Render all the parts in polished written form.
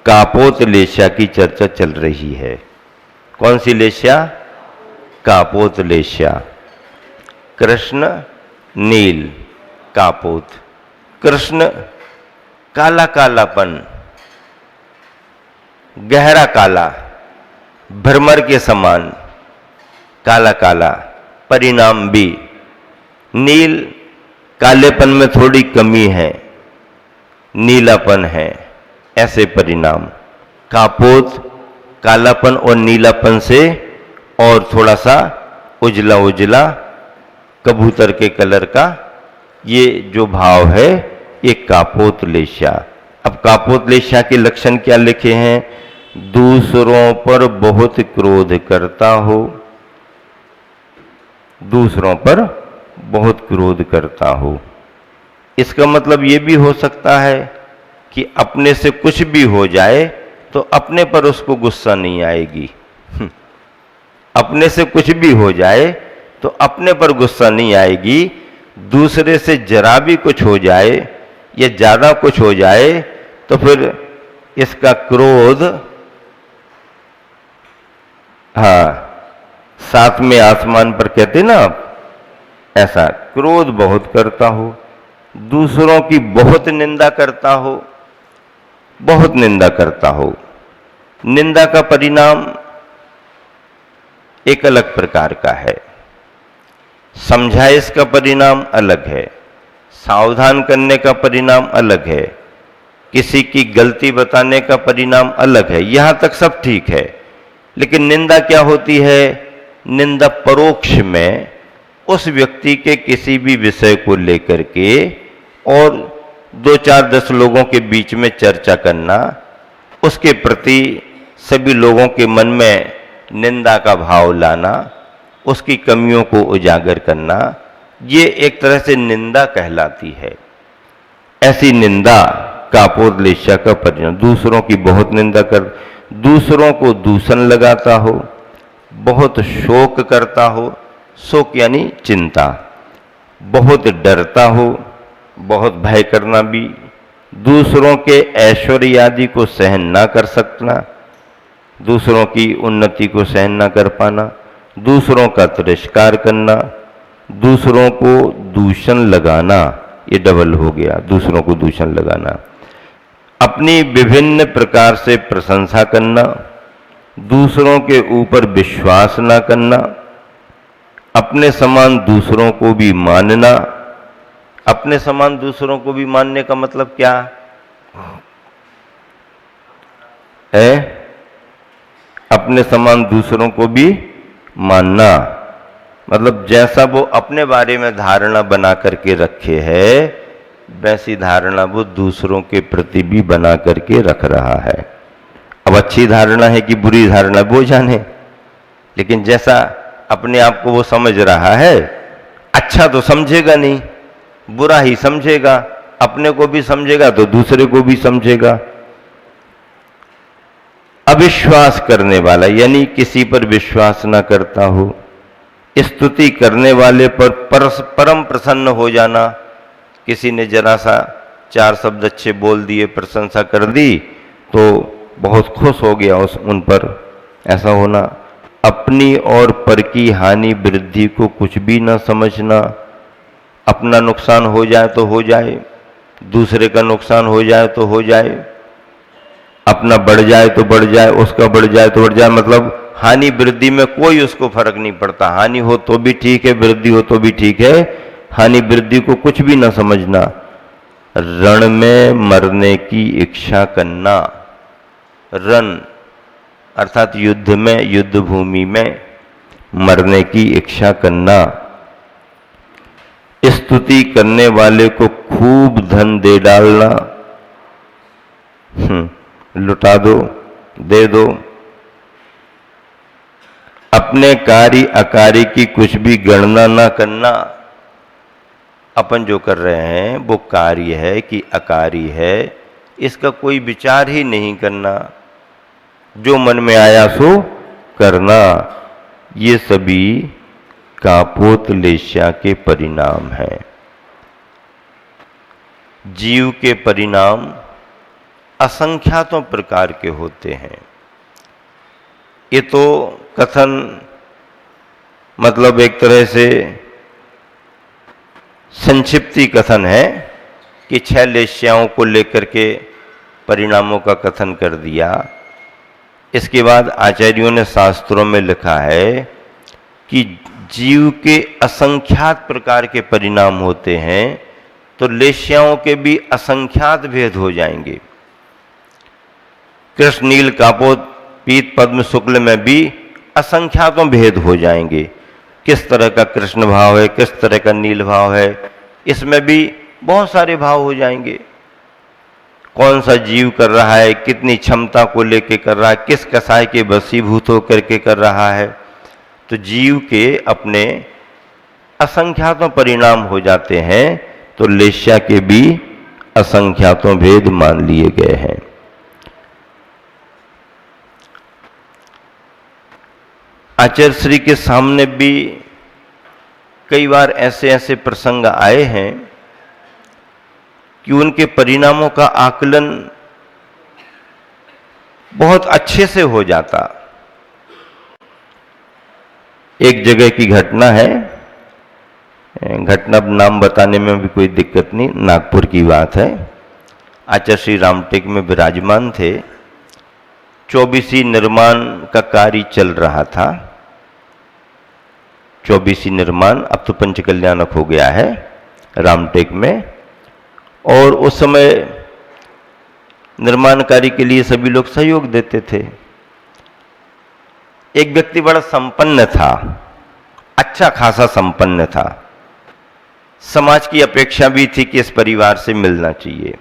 कापोतलेशा की चर्चा चल रही है। कौन सी लेशा? कापोतलेशा। कृष्ण नील, कापोत। कृष्ण काला कालापन, गहरा काला, भ्रमर के समान काला काला, परिणाम भी। नील कालेपन में थोड़ी कमी है, नीलापन है, ऐसे परिणाम। कापोत कालापन और नीलापन से और थोड़ा सा उजला उजला, कबूतर के कलर का, ये जो भाव है ये कापोतलेशा। अब कापोतलेशा के लक्षण क्या लिखे हैं? दूसरों पर बहुत क्रोध करता हो, दूसरों पर बहुत क्रोध करता हो। इसका मतलब ये भी हो सकता है कि अपने से कुछ भी हो जाए तो अपने पर उसको गुस्सा नहीं आएगी। अपने से कुछ भी हो जाए तो अपने पर गुस्सा नहीं आएगी, दूसरे से जरा भी कुछ हो जाए या ज्यादा कुछ हो जाए तो फिर इसका क्रोध, हाँ, साथ में आसमान पर कहते ना आप, ऐसा क्रोध बहुत करता हो, दूसरों की बहुत निंदा करता हो, बहुत निंदा करता हो। निंदा का परिणाम एक अलग प्रकार का है, समझाइश का परिणाम अलग है, सावधान करने का परिणाम अलग है, किसी की गलती बताने का परिणाम अलग है। यहां तक सब ठीक है, लेकिन निंदा क्या होती है? निंदा परोक्ष में उस व्यक्ति के किसी भी विषय को लेकर के और 2-4-10 लोगों के बीच में चर्चा करना, उसके प्रति सभी लोगों के मन में निंदा का भाव लाना, उसकी कमियों को उजागर करना, ये एक तरह से निंदा कहलाती है। ऐसी निंदा कापोतलेशा का परिणाम। दूसरों की बहुत निंदा कर, दूसरों को दूषण लगाता हो, बहुत शोक करता हो, शोक यानी चिंता, बहुत डरता हो, बहुत भय करना भी, दूसरों के ऐश्वर्य आदि को सहन ना कर सकना, दूसरों की उन्नति को सहन ना कर पाना, दूसरों का तिरस्कार करना, दूसरों को दूषण लगाना, ये डबल हो गया, दूसरों को दूषण लगाना, अपनी विभिन्न प्रकार से प्रशंसा करना, दूसरों के ऊपर विश्वास ना करना, अपने समान दूसरों को भी मानना। अपने समान दूसरों को भी मानने का मतलब क्या है? अपने समान दूसरों को भी मानना मतलब जैसा वो अपने बारे में धारणा बना करके रखे है, वैसी धारणा वो दूसरों के प्रति भी बना करके रख रहा है। अब अच्छी धारणा है कि बुरी धारणा वो जाने, लेकिन जैसा अपने आप को वो समझ रहा है, अच्छा तो समझेगा नहीं, बुरा ही समझेगा, अपने को भी समझेगा तो दूसरे को भी समझेगा। अविश्वास करने वाला यानी किसी पर विश्वास न करता हो, स्तुति करने वाले पर परम प्रसन्न हो जाना, किसी ने जरा सा 4 शब्द अच्छे बोल दिए, प्रशंसा कर दी तो बहुत खुश हो गया उन पर, ऐसा होना। अपनी और पर की हानि वृद्धि को कुछ भी न समझना, अपना नुकसान हो जाए तो हो जाए, दूसरे का नुकसान हो जाए तो हो जाए, अपना बढ़ जाए तो बढ़ जाए, उसका बढ़ जाए तो बढ़ जाए, मतलब हानि वृद्धि में कोई उसको फर्क नहीं पड़ता। हानि हो तो भी ठीक है, वृद्धि हो तो भी ठीक है, हानि वृद्धि को कुछ भी ना समझना। रण में मरने की इच्छा करना, रण अर्थात युद्ध में, युद्ध भूमि में मरने की इच्छा करना। स्तुति करने वाले को खूब धन दे डालना, लुटा दो, दे दो। अपने कार्य अकार्य की कुछ भी गणना ना करना, अपन जो कर रहे हैं वो कार्य है कि अकार्य है, इसका कोई विचार ही नहीं करना, जो मन में आया सो करना। ये सभी कापोतलेशा के परिणाम हैं। जीव के परिणाम असंख्यातों प्रकार के होते हैं। ये तो कथन मतलब एक तरह से संक्षिप्ति कथन है कि 6 लेश्याओं को लेकर के परिणामों का कथन कर दिया। इसके बाद आचार्यों ने शास्त्रों में लिखा है कि जीव के असंख्यात प्रकार के परिणाम होते हैं, तो लेश्याओं के भी असंख्यात भेद हो जाएंगे। कृष्ण नील कापोत पीत पद्म शुक्ल में भी असंख्यातों भेद हो जाएंगे। किस तरह का कृष्ण भाव है, किस तरह का नील भाव है, इसमें भी बहुत सारे भाव हो जाएंगे। कौन सा जीव कर रहा है, कितनी क्षमता को लेके कर रहा है, किस कसाय के वशीभूत होकर के कर रहा है। तो जीव के अपने असंख्यातों परिणाम हो जाते हैं, तो लेश्या के भी असंख्यातों भेद मान लिए गए हैं। आचार्य श्री के सामने भी कई बार ऐसे ऐसे प्रसंग आए हैं कि उनके परिणामों का आकलन बहुत अच्छे से हो जाता। एक जगह की घटना है, घटना नाम बताने में भी कोई दिक्कत नहीं, नागपुर की बात है। आचार्य श्री रामटेक में विराजमान थे। 24 निर्माण का कार्य चल रहा था। 24 निर्माण अब तो पंचकल्याणक हो गया है रामटेक में, और उस समय निर्माण कार्य के लिए सभी लोग सहयोग देते थे। एक व्यक्ति बड़ा संपन्न था, अच्छा खासा संपन्न था। समाज की अपेक्षा भी थी कि इस परिवार से मिलना चाहिए।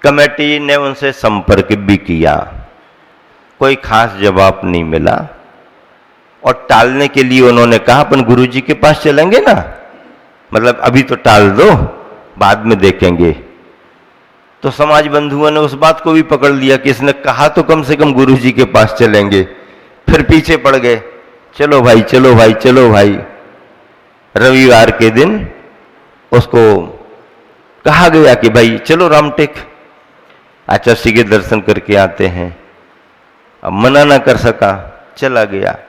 कमेटी ने उनसे संपर्क भी किया, कोई खास जवाब नहीं मिला, और टालने के लिए उन्होंने कहा अपन गुरुजी के पास चलेंगे ना, मतलब अभी तो टाल दो, बाद में देखेंगे। तो समाज बंधुओं ने उस बात को भी पकड़ लिया कि इसने कहा तो कम से कम गुरुजी के पास चलेंगे, फिर पीछे पड़ गए, चलो भाई चलो भाई चलो भाई। रविवार के दिन उसको कहा गया कि भाई चलो रामटेक, आचार्य श्री के दर्शन करके आते हैं। अब मना ना कर सका, चला गया,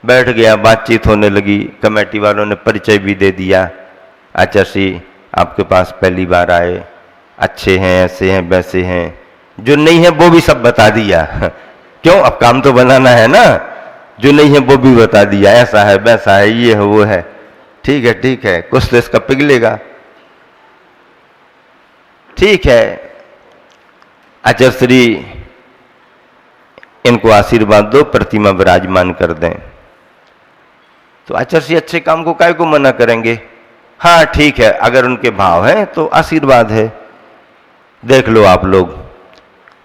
बैठ गया, बातचीत होने लगी। कमेटी वालों ने परिचय भी दे दिया, आचार्य श्री आपके पास पहली बार आए, अच्छे हैं, ऐसे हैं, वैसे हैं, जो नहीं है वो भी सब बता दिया। क्यों, अब काम तो बनाना है ना, जो नहीं है वो भी बता दिया, ऐसा है वैसा है, ये है वो है। ठीक है, कुछ तो इसका पिघलेगा। ठीक है, आचार्य श्री इनको आशीर्वाद दो, प्रतिमा विराजमान कर दें। तो आचार्य श्री अच्छे काम को काहे को मना करेंगे। हाँ ठीक है, अगर उनके भाव है तो आशीर्वाद है, देख लो आप लोग।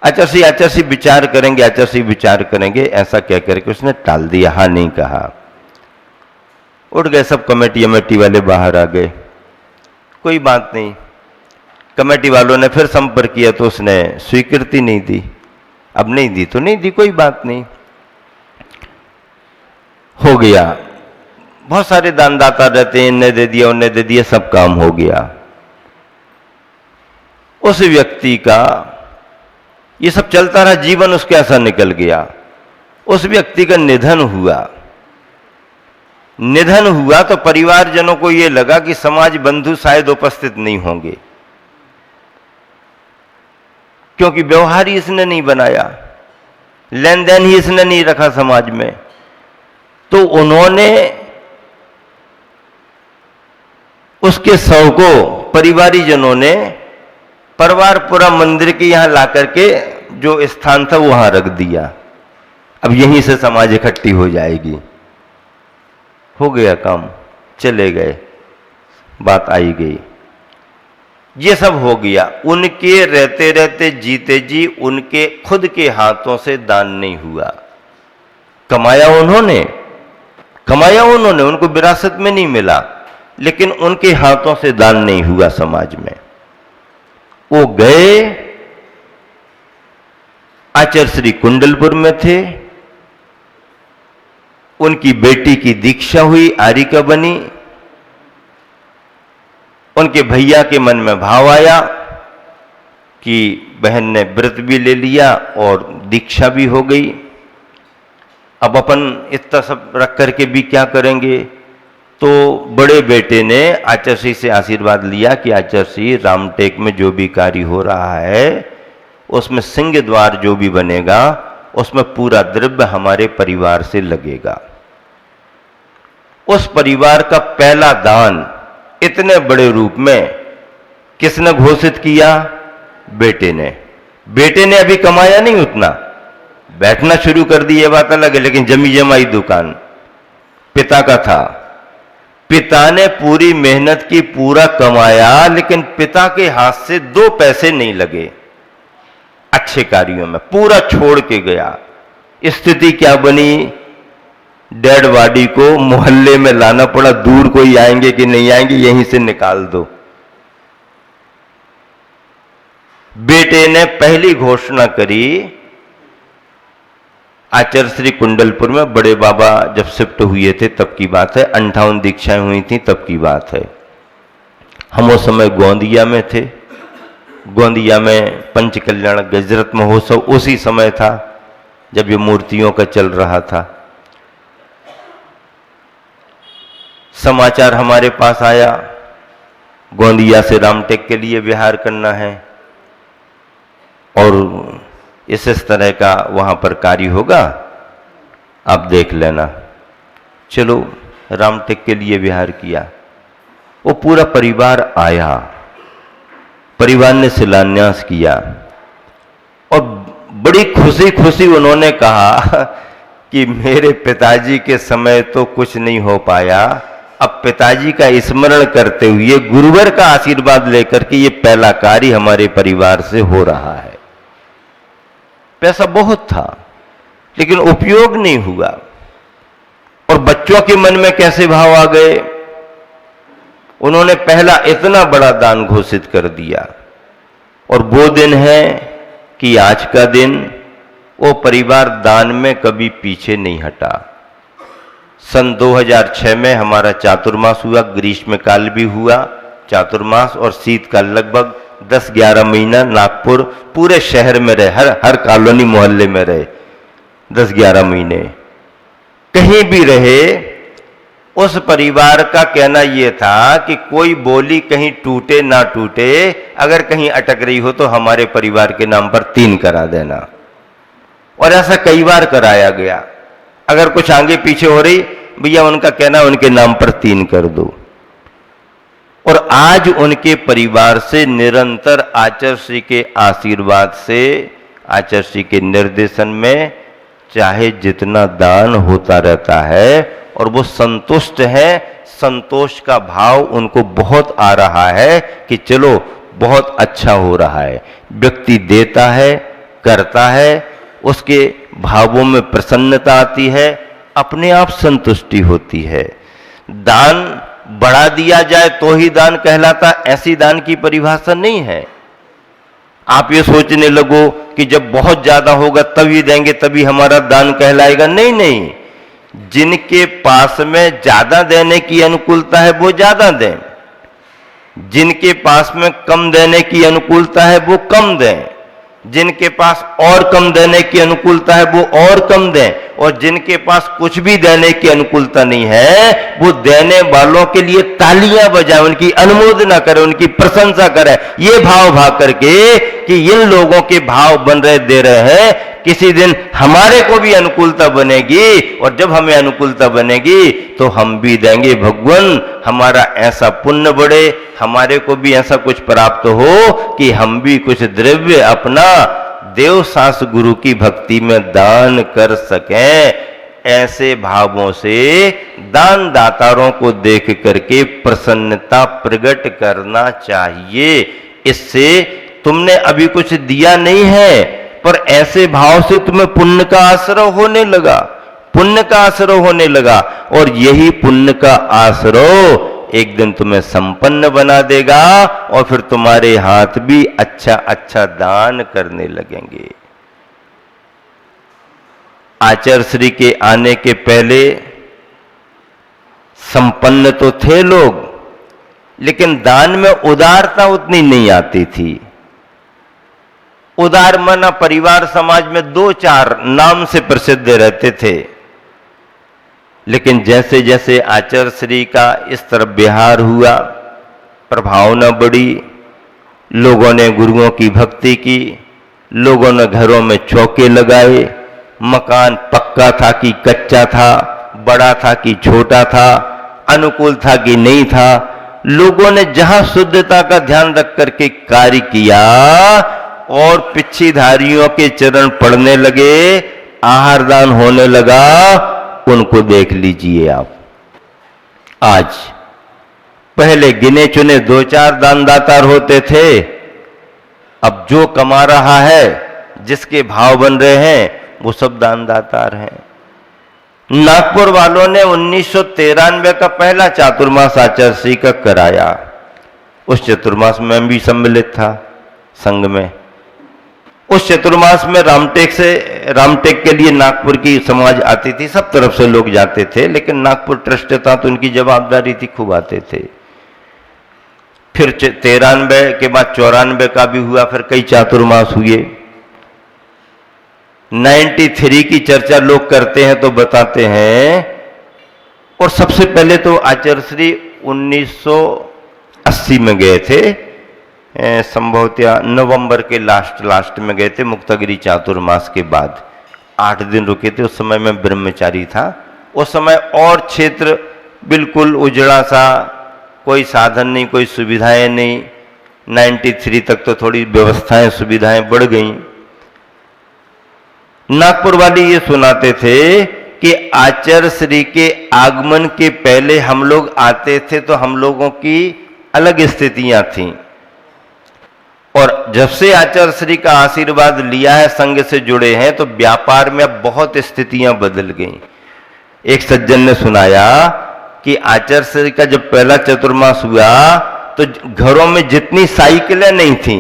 आचार्य श्री विचार करेंगे, आचार्य श्री विचार करेंगे, ऐसा कह करके उसने टाल दिया, हाँ नहीं कहा। उठ गए सब, कमेटी वाले बाहर आ गए, कोई बात नहीं। कमेटी वालों ने फिर संपर्क किया तो उसने स्वीकृति नहीं दी। अब नहीं दी तो नहीं दी, कोई बात नहीं, हो गया। बहुत सारे दानदाता रहते हैं, इन्हें दे दिया उन्हें दे दिया, सब काम हो गया। उस व्यक्ति का ये सब चलता रहा, जीवन उसके ऐसा निकल गया। उस व्यक्ति का निधन हुआ। निधन हुआ तो परिवारजनों को यह लगा कि समाज बंधु शायद उपस्थित नहीं होंगे, क्योंकि व्यवहार ही इसने नहीं बनाया, लेन देन ही इसने नहीं रखा समाज में। तो उन्होंने उसके शव को परिवारीजनों ने परवारपुरा मंदिर के यहां ला करके जो स्थान था वहां रख दिया। अब यहीं से समाज इकट्ठी हो जाएगी। हो गया काम, चले गए, बात आई गई, ये सब हो गया। उनके रहते रहते जीते जी उनके खुद के हाथों से दान नहीं हुआ। कमाया उन्होंने, उनको विरासत में नहीं मिला, लेकिन उनके हाथों से दान नहीं हुआ समाज में। वो गए, आचार्य श्री कुंडलपुर में थे, उनकी बेटी की दीक्षा हुई, आरिका बनी। उनके भैया के मन में भाव आया उसकी बहन ने व्रत भी ले लिया और दीक्षा भी हो गई। अब अपन इतना सब रख करके भी क्या करेंगे? तो बड़े बेटे ने आचार्य से आशीर्वाद लिया कि आचार्य रामटेक में जो भी कार्य हो रहा है उसमें सिंह द्वार जो भी बनेगा उसमें पूरा द्रव्य हमारे परिवार से लगेगा। उस परिवार का पहला दान इतने बड़े रूप में किसने घोषित किया? बेटे ने। बेटे ने अभी कमाया नहीं उतना, बैठना शुरू कर दी ये बात अलग है, लेकिन जमी जमाई दुकान पिता का था। पिता ने पूरी मेहनत की, पूरा कमाया, लेकिन पिता के हाथ से 2 पैसे नहीं लगे अच्छे कार्यों में, पूरा छोड़ के गया। स्थिति क्या बनी? डेड बॉडी को मोहल्ले में लाना पड़ा, दूर कोई आएंगे कि नहीं आएंगे, यहीं से निकाल दो। बेटे ने पहली घोषणा करी, आचार्य श्री कुंडलपुर में बड़े बाबा जब शिफ्ट हुए थे तब की बात है, 58 दीक्षाएं हुई थी तब की बात है। हम उस समय गोंदिया में थे। गोंदिया में पंच कल्याण गजरत महोत्सव उसी समय था जब ये मूर्तियों का चल रहा था। समाचार हमारे पास आया, गोंदिया से रामटेक के लिए विहार करना है और इस तरह का वहां पर कार्य होगा, आप देख लेना। चलो रामटेक के लिए विहार किया। वो पूरा परिवार आया, परिवार ने शिलान्यास किया और बड़ी खुशी खुशी उन्होंने कहा कि मेरे पिताजी के समय तो कुछ नहीं हो पाया, अब पिताजी का स्मरण करते हुए गुरुवर का आशीर्वाद लेकर के ये पहला कार्य हमारे परिवार से हो रहा है। पैसा बहुत था लेकिन उपयोग नहीं हुआ। और बच्चों के मन में कैसे भाव आ गए? उन्होंने पहला इतना बड़ा दान घोषित कर दिया। और वो दिन है कि आज का दिन वो परिवार दान में कभी पीछे नहीं हटा। सन 2006 में हमारा चातुर्मास हुआ, ग्रीष्मकाल भी हुआ, चातुर्मास और शीतकाल, लगभग 10-11 महीना नागपुर पूरे शहर में रहे, हर कॉलोनी मोहल्ले में रहे 10-11 महीने। कहीं भी रहे, उस परिवार का कहना यह था कि कोई बोली कहीं टूटे ना टूटे, अगर कहीं अटक रही हो तो हमारे परिवार के नाम पर 3 करा देना। और ऐसा कई बार कराया गया। अगर कुछ आगे पीछे हो रही, भैया उनका कहना उनके नाम पर 3 कर दो। और आज उनके परिवार से निरंतर आचार्य श्री के आशीर्वाद से, आचार्य श्री के निर्देशन में चाहे जितना दान होता रहता है और वो संतुष्ट है। संतोष का भाव उनको बहुत आ रहा है कि चलो बहुत अच्छा हो रहा है। व्यक्ति देता है, करता है, उसके भावों में प्रसन्नता आती है, अपने आप संतुष्टि होती है। दान बढ़ा दिया जाए तो ही दान कहलाता, ऐसी दान की परिभाषा नहीं है। आप ये सोचने लगो कि जब बहुत ज्यादा होगा तभी देंगे तभी हमारा दान कहलाएगा। नहीं नहीं, जिनके पास में ज्यादा देने की अनुकूलता है वो ज्यादा दें, जिनके पास में कम देने की अनुकूलता है वो कम दें, जिनके पास और कम देने की अनुकूलता है वो और कम दें, और जिनके पास कुछ भी देने की अनुकूलता नहीं है वो देने वालों के लिए तालियां बजाए, उनकी अनुमोदना करे, उनकी प्रशंसा करे, ये भाव भाग करके कि इन लोगों के भाव बन रहे, दे रहे हैं। किसी दिन हमारे को भी अनुकूलता बनेगी और जब हमें अनुकूलता बनेगी तो हम भी देंगे। भगवान हमारा ऐसा पुण्य बढ़े, हमारे को भी ऐसा कुछ प्राप्त हो कि हम भी कुछ द्रव्य अपना देव सास गुरु की भक्ति में दान कर सकें। ऐसे भावों से दान दातारों को देख करके प्रसन्नता प्रकट करना चाहिए। इससे तुमने अभी कुछ दिया नहीं है पर ऐसे भाव से तुम्हें पुण्य का आश्रय होने लगा, पुण्य का आश्रय होने लगा, और यही पुण्य का आश्रय एक दिन तुम्हें संपन्न बना देगा और फिर तुम्हारे हाथ भी अच्छा अच्छा दान करने लगेंगे। आचार्य श्री के आने के पहले संपन्न तो थे लोग, लेकिन दान में उदारता उतनी नहीं आती थी। उदार मना परिवार समाज में 2-4 नाम से प्रसिद्ध रहते थे। लेकिन जैसे जैसे आचार्य श्री का इस तरफ बिहार हुआ, प्रभावना बढ़ी, लोगों ने गुरुओं की भक्ति की, लोगों ने घरों में चौके लगाए, मकान पक्का था कि कच्चा था, बड़ा था कि छोटा था, अनुकूल था कि नहीं था, लोगों ने जहां शुद्धता का ध्यान रख करके कार्य किया और पिछीधारियों के चरण पड़ने लगे, आहार दान होने लगा, उनको देख लीजिए आप। आज पहले गिने चुने 2-4 दानदातार होते थे, अब जो कमा रहा है, जिसके भाव बन रहे हैं, वो सब दानदातार हैं। नागपुर वालों ने 1993 का पहला चातुर्मास आचार्य श्री का कराया। उस चतुर्मास में भी सम्मिलित था संघ में। उस चतुर्मास में रामटेक के लिए नागपुर की समाज आती थी, सब तरफ से लोग जाते थे, लेकिन नागपुर ट्रस्ट था तो उनकी जवाबदारी थी, खूब आते थे। फिर 93 के बाद 94 का भी हुआ, फिर कई चातुर्मास हुए। 93 की चर्चा लोग करते हैं तो बताते हैं, और सबसे पहले तो आचार्य श्री 1980 में गए थे, संभवतः नवंबर के लास्ट में गए थे, मुक्तागिरी चातुर्मास के बाद 8 दिन रुके थे। उस समय मैं ब्रह्मचारी था। उस समय और क्षेत्र बिल्कुल उजड़ा सा, कोई साधन नहीं, कोई सुविधाएं नहीं। 93 तक तो थोड़ी व्यवस्थाएं सुविधाएं बढ़ गई। नागपुर वाले ये सुनाते थे कि आचार्य श्री के आगमन के पहले हम लोग आते थे तो हम लोगों की अलग स्थितियां थीं, और जब से आचार्य श्री का आशीर्वाद लिया है, संघ से जुड़े हैं, तो व्यापार में अब बहुत स्थितियां बदल गई। एक सज्जन ने सुनाया कि आचार्य श्री का जब पहला चतुर्मास हुआ तो घरों में जितनी साइकिलें नहीं थी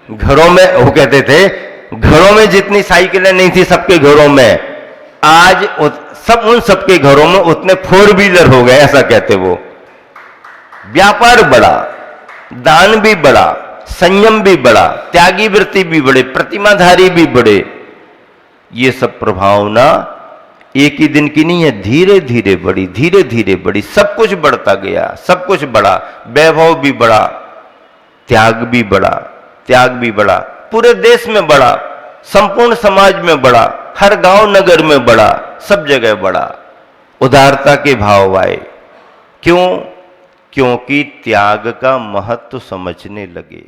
घरों में, वो कहते थे घरों में जितनी साइकिलें नहीं थी सबके घरों में, आज उन सबके घरों में उतने 4 व्हीलर हो गए, ऐसा कहते वो। व्यापार बढ़ा, दान भी बढ़ा, संयम भी बढ़ा, त्यागी वृत्ति भी बढ़े, प्रतिमाधारी भी बढ़े। ये सब प्रभावना एक ही दिन की नहीं है, धीरे धीरे बढ़ी, धीरे धीरे बढ़ी। सब कुछ बढ़ता गया, सब कुछ बढ़ा, वैभव भी बढ़ा, त्याग भी बढ़ा, पूरे देश में बढ़ा, संपूर्ण समाज में बढ़ा, हर गांव नगर में बढ़ा, सब जगह बढ़ा। उदारता के भाव आए। क्यों? क्योंकि त्याग का महत्व समझने लगे।